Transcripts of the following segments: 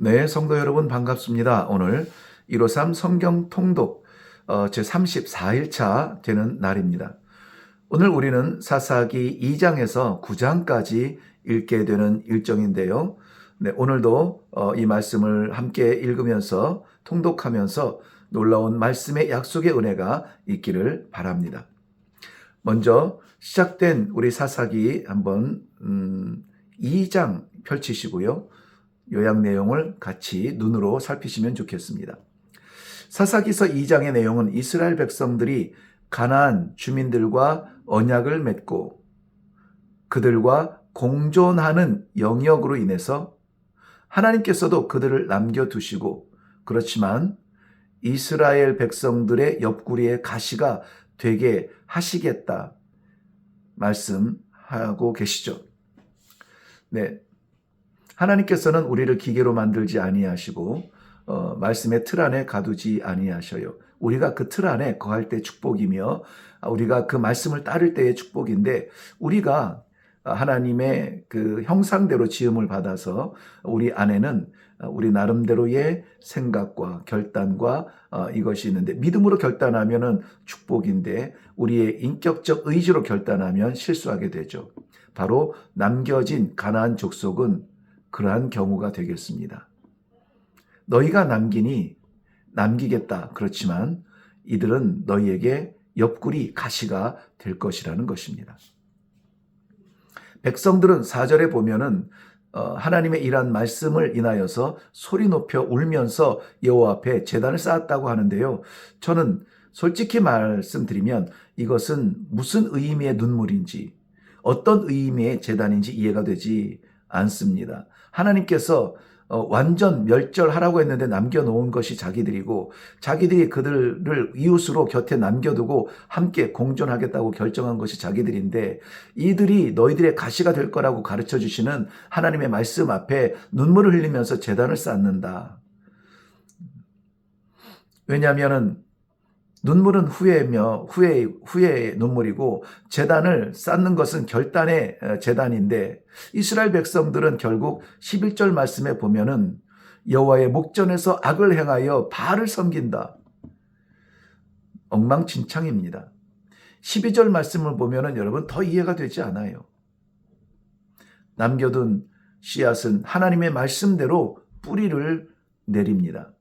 네, 성도 여러분 반갑습니다. 오늘 153 성경 통독 제 34일차 되는 날입니다. 오늘 우리는 사사기 2장에서 9장까지 읽게 되는 일정인데요. 네, 오늘도 이 말씀을 함께 읽으면서 통독하면서 놀라운 말씀의 약속의 은혜가 있기를 바랍니다. 먼저 시작된 우리 사사기 한번 2장 펼치시고요. 요약 내용을 같이 눈으로 살피시면 좋겠습니다. 사사기서 2장의 내용은 이스라엘 백성들이 가나안 주민들과 언약을 맺고 그들과 공존하는 영역으로 인해서 하나님께서도 그들을 남겨두시고 그렇지만 이스라엘 백성들의 옆구리에 가시가 되게 하시겠다 말씀하고 계시죠. 네. 하나님께서는 우리를 기계로 만들지 아니하시고 말씀의 틀 안에 가두지 아니하셔요. 우리가 그 틀 안에 거할 때 축복이며 우리가 그 말씀을 따를 때의 축복인데 우리가 하나님의 그 형상대로 지음을 받아서 우리 안에는 우리 나름대로의 생각과 결단과 이것이 있는데 믿음으로 결단하면은 축복인데 우리의 인격적 의지로 결단하면 실수하게 되죠. 바로 남겨진 가나안 족속은 그러한 경우가 되겠습니다. 너희가 남기겠다. 그렇지만 이들은 너희에게 옆구리 가시가 될 것이라는 것입니다. 백성들은 4절에 보면은 하나님의 일한 말씀을 인하여서 소리 높여 울면서 여호와 앞에 제단을 쌓았다고 하는데요. 저는 솔직히 말씀드리면 이것은 무슨 의미의 눈물인지 어떤 의미의 제단인지 이해가 되지 않습니다. 하나님께서 완전 멸절하라고 했는데 남겨놓은 것이 자기들이고 자기들이 그들을 이웃으로 곁에 남겨두고 함께 공존하겠다고 결정한 것이 자기들인데 이들이 너희들의 가시가 될 거라고 가르쳐 주시는 하나님의 말씀 앞에 눈물을 흘리면서 제단을 쌓는다. 왜냐하면 눈물은 후회의 눈물이고 제단을 쌓는 것은 결단의 제단인데 이스라엘 백성들은 결국 11절 말씀에 보면은 여호와의 목전에서 악을 행하여 바알을 섬긴다. 엉망진창입니다. 12절 말씀을 보면은 여러분 더 이해가 되지 않아요. 남겨둔 씨앗은 하나님의 말씀대로 뿌리를 내립니다.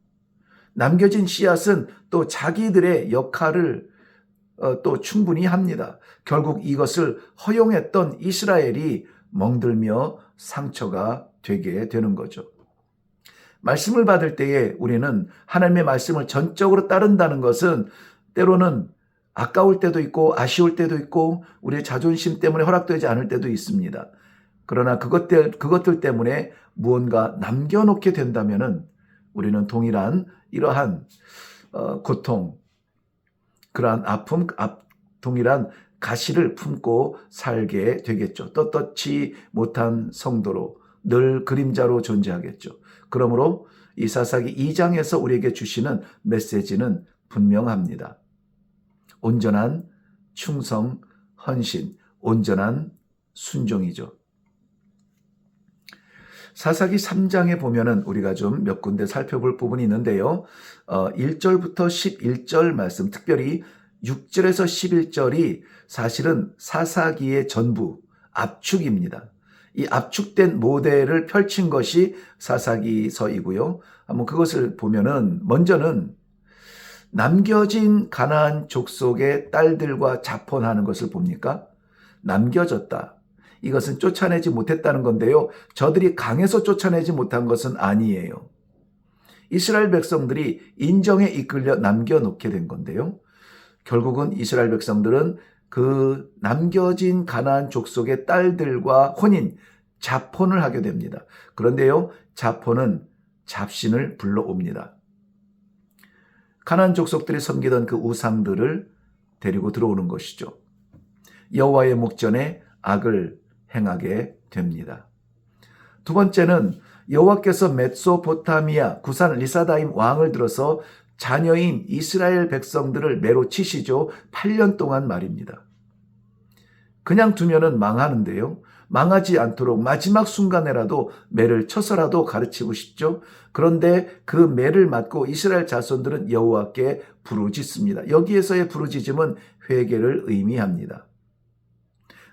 남겨진 씨앗은 또 자기들의 역할을 또 충분히 합니다. 결국 이것을 허용했던 이스라엘이 멍들며 상처가 되게 되는 거죠. 말씀을 받을 때에 우리는 하나님의 말씀을 전적으로 따른다는 것은 때로는 아까울 때도 있고 아쉬울 때도 있고 우리의 자존심 때문에 허락되지 않을 때도 있습니다. 그러나 그것들 때문에 무언가 남겨놓게 된다면은 우리는 동일한 이러한 고통, 그러한 아픔, 동일한 가시를 품고 살게 되겠죠. 떳떳지 못한 성도로 늘 그림자로 존재하겠죠. 그러므로 이 사사기 2장에서 우리에게 주시는 메시지는 분명합니다. 온전한 충성, 헌신, 온전한 순종이죠. 사사기 3장에 보면은 우리가 좀 몇 군데 살펴볼 부분이 있는데요. 1절부터 11절 말씀, 특별히 6절에서 11절이 사실은 사사기의 전부, 압축입니다. 이 압축된 모델을 펼친 것이 사사기서이고요. 한번 그것을 보면은 먼저는 남겨진 가나안 족속의 딸들과 자폰하는 것을 봅니까? 남겨졌다. 이것은 쫓아내지 못했다는 건데요. 저들이 강해서 쫓아내지 못한 것은 아니에요. 이스라엘 백성들이 인정에 이끌려 남겨놓게 된 건데요. 결국은 이스라엘 백성들은 그 남겨진 가나안 족속의 딸들과 혼인, 자폰을 하게 됩니다. 그런데요, 자폰은 잡신을 불러옵니다. 가나안 족속들이 섬기던 그 우상들을 데리고 들어오는 것이죠. 여호와의 목전에 악을 행하게 됩니다. 두 번째는 여호와께서 메소포타미아 구산 리사다임 왕을 들어서 자녀인 이스라엘 백성들을 매로 치시죠. 8년 동안 말입니다. 그냥 두면은 망하는데요. 망하지 않도록 마지막 순간에라도 매를 쳐서라도 가르치고 싶죠. 그런데 그 매를 맞고 이스라엘 자손들은 여호와께 부르짖습니다. 여기에서의 부르짖음은 회개를 의미합니다.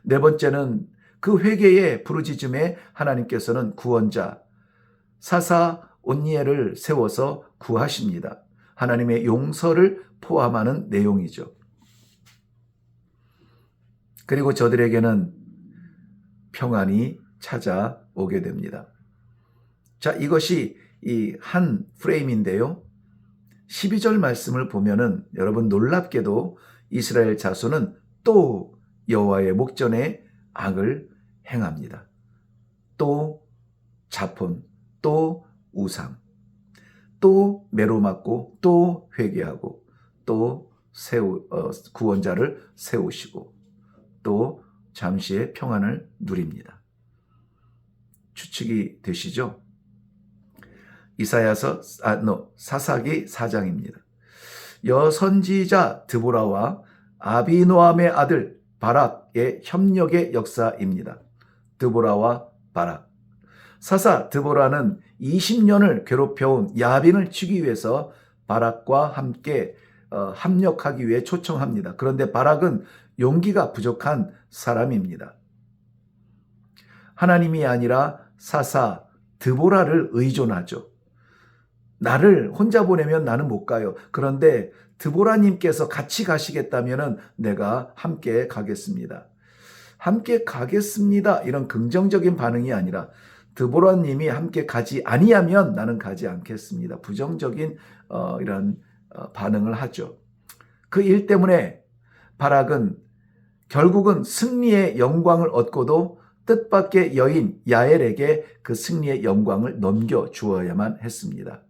네 번째는 그 회개의 부르짖음에 하나님께서는 구원자 사사 온니엘을 세워서 구하십니다. 하나님의 용서를 포함하는 내용이죠. 그리고 저들에게는 평안이 찾아오게 됩니다. 자, 이것이 이 한 프레임인데요. 12절 말씀을 보면은 여러분 놀랍게도 이스라엘 자손은 또 여호와의 목전에 악을 행합니다. 또 자폰, 또 우상, 또 매로 맞고, 또 회개하고, 또 구원자를 세우시고, 또 잠시의 평안을 누립니다. 추측이 되시죠? 이사야서 사사기 4장입니다. 여선지자 드보라와 아비노함의 아들 바락의 협력의 역사입니다. 드보라와 바락. 사사 드보라는 20년을 괴롭혀온 야빈을 치기 위해서 바락과 함께 합력하기 위해 초청합니다. 그런데 바락은 용기가 부족한 사람입니다. 하나님이 아니라 사사 드보라를 의존하죠. 나를 혼자 보내면 나는 못 가요. 그런데 드보라님께서 같이 가시겠다면 내가 함께 가겠습니다. 함께 가겠습니다. 이런 긍정적인 반응이 아니라 드보라님이 함께 가지 아니하면 나는 가지 않겠습니다. 부정적인 이런 반응을 하죠. 그 일 때문에 바락은 결국은 승리의 영광을 얻고도 뜻밖의 여인 야엘에게 그 승리의 영광을 넘겨주어야만 했습니다.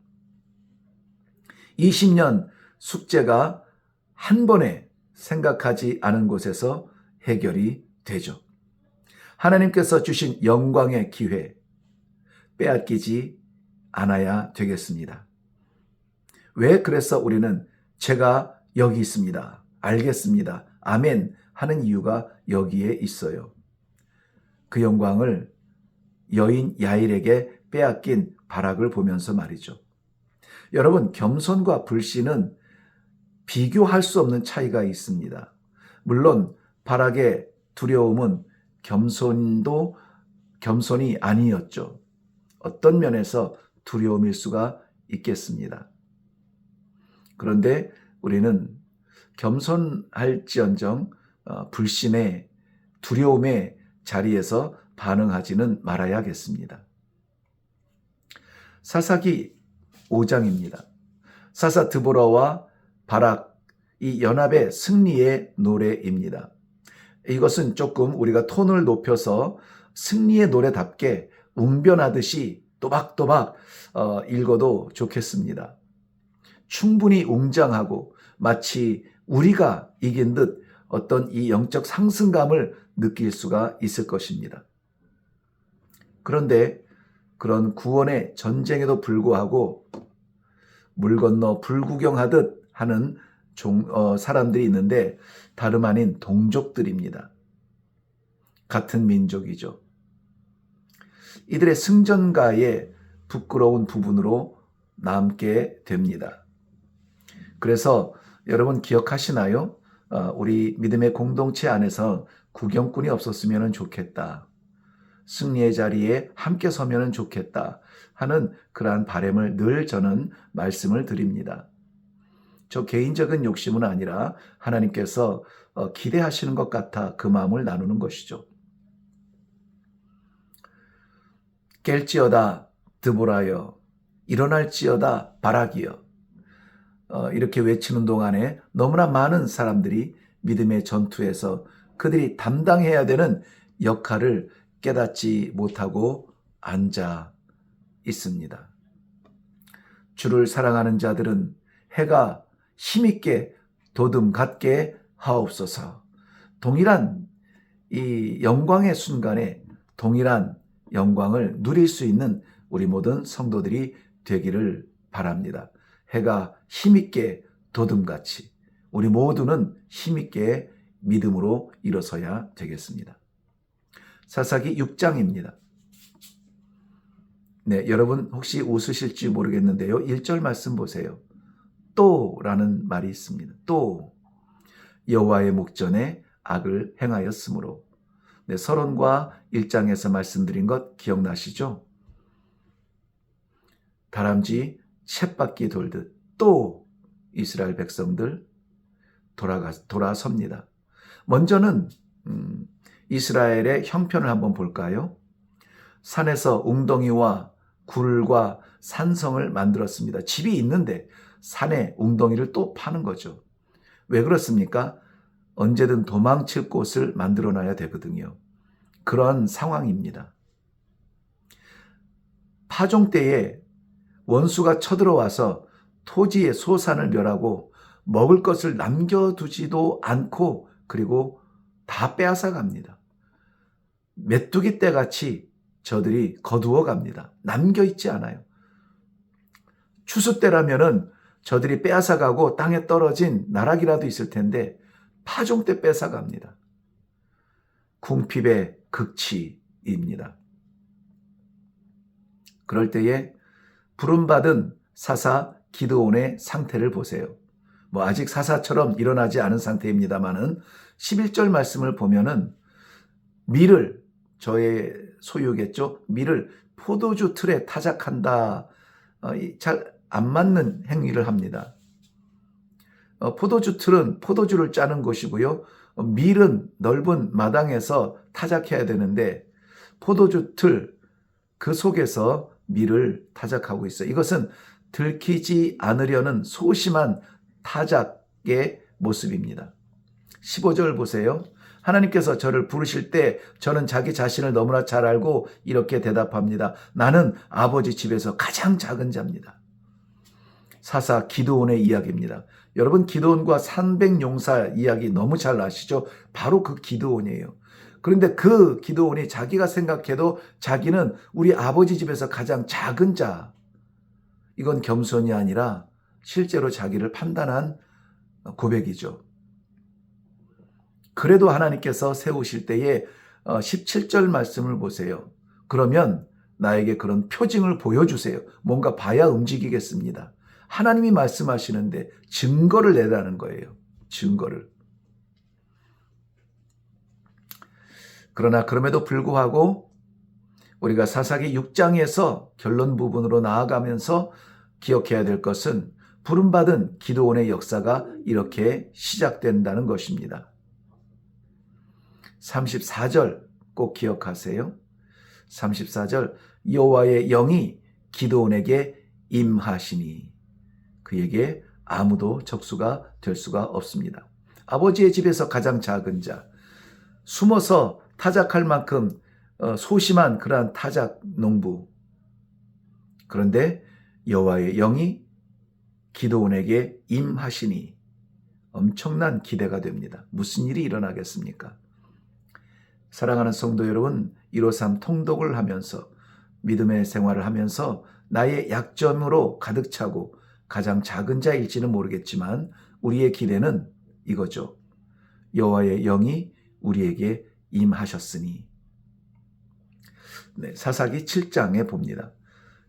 20년 숙제가 한 번에 생각하지 않은 곳에서 해결이 되죠. 하나님께서 주신 영광의 기회 빼앗기지 않아야 되겠습니다. 왜 그래서 우리는 제가 여기 있습니다. 알겠습니다. 아멘 하는 이유가 여기에 있어요. 그 영광을 여인 야일에게 빼앗긴 바락을 보면서 말이죠. 여러분, 겸손과 불신은 비교할 수 없는 차이가 있습니다. 물론 바락의 두려움은 겸손이 아니었죠. 어떤 면에서 두려움일 수가 있겠습니다. 그런데 우리는 겸손할지언정 불신의 두려움의 자리에서 반응하지는 말아야겠습니다. 사사기 5장입니다. 사사 드보라와 바락 이 연합의 승리의 노래입니다. 이것은 조금 우리가 톤을 높여서 승리의 노래답게 웅변하듯이 또박또박 읽어도 좋겠습니다. 충분히 웅장하고 마치 우리가 이긴 듯 어떤 이 영적 상승감을 느낄 수가 있을 것입니다. 그런데 그런 구원의 전쟁에도 불구하고 물 건너 불구경하듯 하는 사람들이 있는데 다름 아닌 동족들입니다. 같은 민족이죠. 이들의 승전가의 부끄러운 부분으로 남게 됩니다. 그래서 여러분 기억하시나요? 우리 믿음의 공동체 안에서 구경꾼이 없었으면 좋겠다. 승리의 자리에 함께 서면 좋겠다 하는 그러한 바람을 늘 저는 말씀을 드립니다. 저 개인적인 욕심은 아니라 하나님께서 기대하시는 것 같아 그 마음을 나누는 것이죠. 깰지어다 드보라여, 일어날지어다 바락이여, 이렇게 외치는 동안에 너무나 많은 사람들이 믿음의 전투에서 그들이 담당해야 되는 역할을 깨닫지 못하고 앉아 있습니다. 주를 사랑하는 자들은 해가 힘있게 도둠 같게 하옵소서. 동일한 이 영광의 순간에 동일한 영광을 누릴 수 있는 우리 모든 성도들이 되기를 바랍니다. 해가 힘있게 도둠같이 우리 모두는 힘있게 믿음으로 일어서야 되겠습니다. 사사기 6장입니다. 네, 여러분 혹시 웃으실지 모르겠는데요. 1절 말씀 보세요. 또라는 말이 있습니다. 또 여호와의 목전에 악을 행하였으므로. 네, 서론과 1장에서 말씀드린 것 기억나시죠? 다람쥐 쳇바퀴 돌듯 또 이스라엘 백성들 돌아섭니다. 먼저는 이스라엘의 형편을 한번 볼까요? 산에서 웅덩이와 굴과 산성을 만들었습니다. 집이 있는데 산에 웅덩이를 또 파는 거죠. 왜 그렇습니까? 언제든 도망칠 곳을 만들어놔야 되거든요. 그런 상황입니다. 파종 때에 원수가 쳐들어와서 토지의 소산을 멸하고 먹을 것을 남겨두지도 않고 그리고 다 빼앗아 갑니다. 메뚜기 떼같이 저들이 거두어 갑니다. 남겨있지 않아요. 추수 때라면은 저들이 빼앗아 가고 땅에 떨어진 나락이라도 있을 텐데 파종 때 뺏어 갑니다. 궁핍의 극치입니다. 그럴 때에 부름받은 사사 기드온의 상태를 보세요. 아직 사사처럼 일어나지 않은 상태입니다만은 11절 말씀을 보면은 밀을, 저의 소유겠죠. 밀을 포도주 틀에 타작한다. 잘 안 맞는 행위를 합니다. 포도주 틀은 포도주를 짜는 곳이고요. 밀은 넓은 마당에서 타작해야 되는데 포도주 틀 그 속에서 밀을 타작하고 있어요. 이것은 들키지 않으려는 소심한 타작의 모습입니다. 15절 보세요. 하나님께서 저를 부르실 때 저는 자기 자신을 너무나 잘 알고 이렇게 대답합니다. 나는 아버지 집에서 가장 작은 자입니다. 사사 기드온의 이야기입니다. 여러분 기드온과 300용사 이야기 너무 잘 아시죠? 바로 그 기드온이에요. 그런데 그 기드온이 자기가 생각해도 자기는 우리 아버지 집에서 가장 작은 자. 이건 겸손이 아니라 실제로 자기를 판단한 고백이죠. 그래도 하나님께서 세우실 때에 17절 말씀을 보세요. 그러면 나에게 그런 표징을 보여주세요. 뭔가 봐야 움직이겠습니다. 하나님이 말씀하시는데 증거를 내라는 거예요. 증거를. 그러나 그럼에도 불구하고 우리가 사사기 6장에서 결론 부분으로 나아가면서 기억해야 될 것은 부름받은 기드온의 역사가 이렇게 시작된다는 것입니다. 34절 꼭 기억하세요. 34절 여호와의 영이 기드온에게 임하시니 그에게 아무도 적수가 될 수가 없습니다. 아버지의 집에서 가장 작은 자, 숨어서 타작할 만큼 소심한 그러한 타작 농부. 그런데 여호와의 영이 기드온에게 임하시니 엄청난 기대가 됩니다. 무슨 일이 일어나겠습니까? 사랑하는 성도 여러분, 153 통독을 하면서 믿음의 생활을 하면서 나의 약점으로 가득 차고 가장 작은 자일지는 모르겠지만 우리의 기대는 이거죠. 여호와의 영이 우리에게 임하셨으니. 네, 사사기 7장에 봅니다.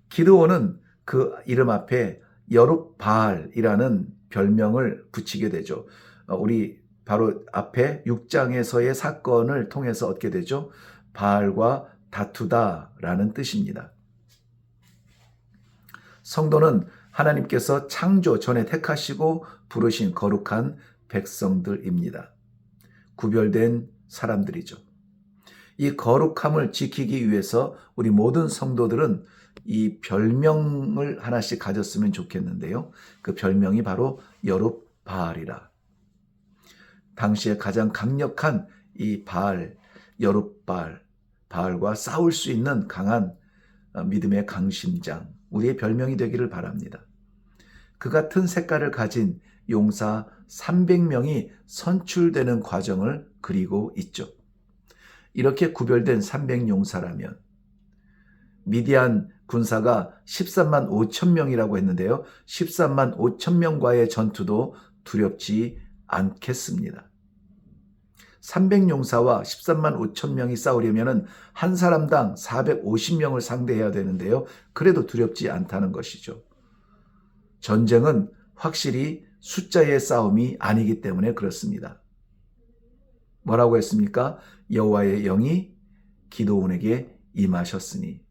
기드온은 그 이름 앞에 여룹바알이라는 별명을 붙이게 되죠. 우리 바로 앞에 6장에서의 사건을 통해서 얻게 되죠. 바알과 다투다라는 뜻입니다. 성도는 하나님께서 창조 전에 택하시고 부르신 거룩한 백성들입니다. 구별된 사람들이죠. 이 거룩함을 지키기 위해서 우리 모든 성도들은 이 별명을 하나씩 가졌으면 좋겠는데요. 그 별명이 바로 여룹바알이라. 당시에 가장 강력한 이 바알, 여룹바알, 바알과 싸울 수 있는 강한 믿음의 강심장, 우리의 별명이 되기를 바랍니다. 그 같은 색깔을 가진 용사 300명이 선출되는 과정을 그리고 있죠. 이렇게 구별된 300용사라면 미디안 군사가 13만 5천 명이라고 했는데요. 13만 5천 명과의 전투도 두렵지 않겠습니다. 300용사와 13만 5천 명이 싸우려면 한 사람당 450명을 상대해야 되는데요. 그래도 두렵지 않다는 것이죠. 전쟁은 확실히 숫자의 싸움이 아니기 때문에 그렇습니다. 뭐라고 했습니까? 여호와의 영이 기드온에게 임하셨으니.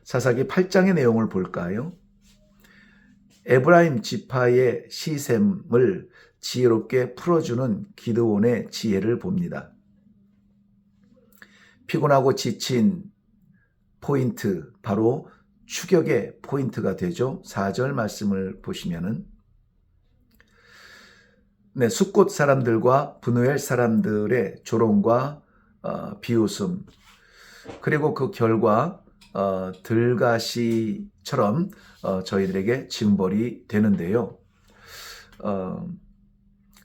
사사기 8장의 내용을 볼까요? 에브라임 지파의 시샘을 지혜롭게 풀어주는 기드온의 지혜를 봅니다. 피곤하고 지친 포인트, 바로 추격의 포인트가 되죠. 4절 말씀을 보시면은 숫곳 사람들과 브누엘 사람들의 조롱과 비웃음, 그리고 그 결과 들가시처럼 저희들에게 징벌이 되는데요.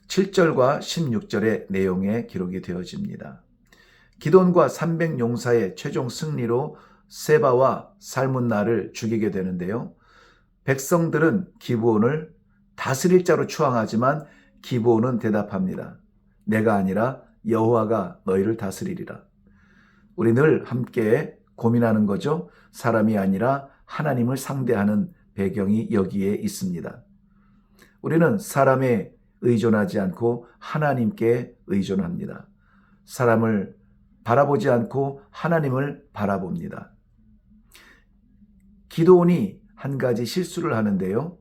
7절과 16절의 내용에 기록이 되어집니다. 기돈과 300용사의 최종 승리로 세바와 살문나를 죽이게 되는데요. 백성들은 기브온을 다스릴 자로 추앙하지만 기브온은 대답합니다. 내가 아니라 여호와가 너희를 다스리리라. 우리 늘 함께 고민하는 거죠. 사람이 아니라 하나님을 상대하는 배경이 여기에 있습니다. 우리는 사람에 의존하지 않고 하나님께 의존합니다. 사람을 바라보지 않고 하나님을 바라봅니다. 기드온이 한 가지 실수를 하는데요.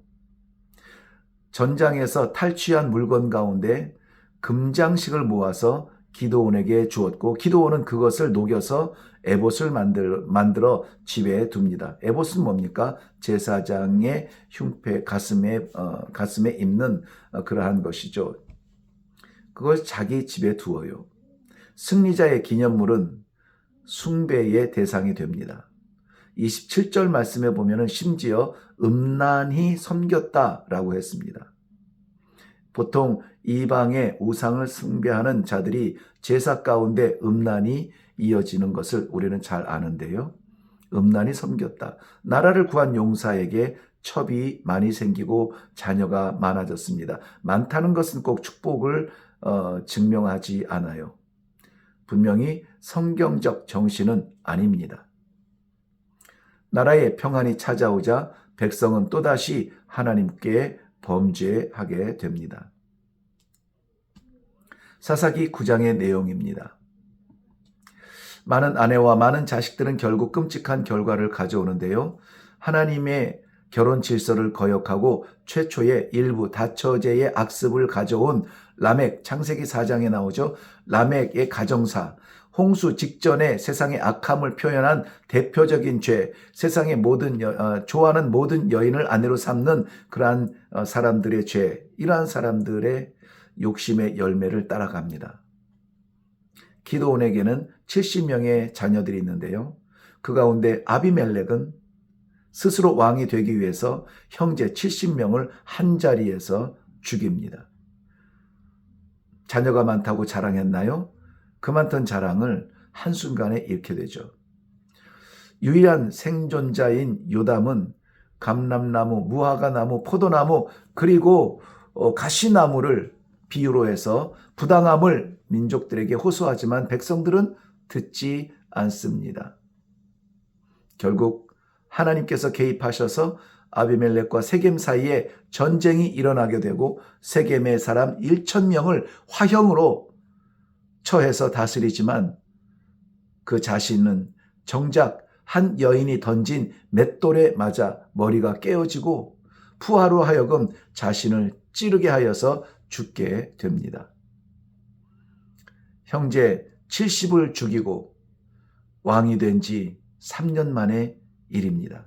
전장에서 탈취한 물건 가운데 금장식을 모아서 기드온에게 주었고 기드온은 그것을 녹여서 에봇을 만들어 집에 둡니다. 에봇은 뭡니까? 제사장의 흉패 가슴에 입는 그러한 것이죠. 그걸 자기 집에 두어요. 승리자의 기념물은 숭배의 대상이 됩니다. 27절 말씀에 보면은 심지어 음란히 섬겼다라고 했습니다. 보통 이방의 우상을 숭배하는 자들이 제사 가운데 음란이 이어지는 것을 우리는 잘 아는데요. 음란히 섬겼다. 나라를 구한 용사에게 첩이 많이 생기고 자녀가 많아졌습니다. 많다는 것은 꼭 축복을 증명하지 않아요. 분명히 성경적 정신은 아닙니다. 나라에 평안이 찾아오자 백성은 또다시 하나님께 범죄하게 됩니다. 사사기 9장의 내용입니다. 많은 아내와 많은 자식들은 결국 끔찍한 결과를 가져오는데요. 하나님의 결혼 질서를 거역하고 최초의 일부 다처제의 악습을 가져온 라멕, 창세기 4장에 나오죠. 라멕의 가정사, 홍수 직전에 세상의 악함을 표현한 대표적인 죄, 세상의 좋아하는 모든 여인을 아내로 삼는 그러한 사람들의 죄, 이러한 사람들의 욕심의 열매를 따라갑니다. 기드온에게는 70명의 자녀들이 있는데요. 그 가운데 아비멜렉은 스스로 왕이 되기 위해서 형제 70명을 한 자리에서 죽입니다. 자녀가 많다고 자랑했나요? 그 많던 자랑을 한순간에 잃게 되죠. 유일한 생존자인 요담은 감람나무, 무화과나무, 포도나무, 그리고 가시나무를 비유로 해서 부당함을 민족들에게 호소하지만 백성들은 듣지 않습니다. 결국 하나님께서 개입하셔서 아비멜렉과 세겜 사이에 전쟁이 일어나게 되고 세겜의 사람 1,000명을 화형으로 처해서 다스리지만 그 자신은 정작 한 여인이 던진 맷돌에 맞아 머리가 깨어지고 푸아로 하여금 자신을 찌르게 하여서 죽게 됩니다. 형제 70을 죽이고 왕이 된 지 3년 만의 일입니다.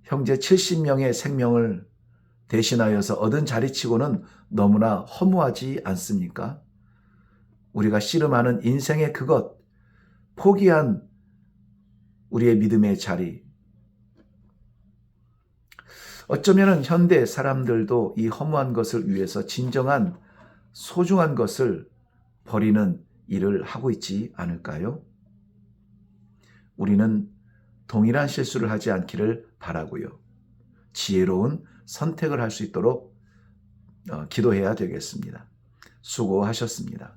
형제 70명의 생명을 대신하여서 얻은 자리치고는 너무나 허무하지 않습니까? 우리가 씨름하는 인생의 그것, 포기한 우리의 믿음의 자리. 어쩌면 현대 사람들도 이 허무한 것을 위해서 진정한 소중한 것을 버리는 일을 하고 있지 않을까요? 우리는 동일한 실수를 하지 않기를 바라고요. 지혜로운 선택을 할 수 있도록 기도해야 되겠습니다. 수고하셨습니다.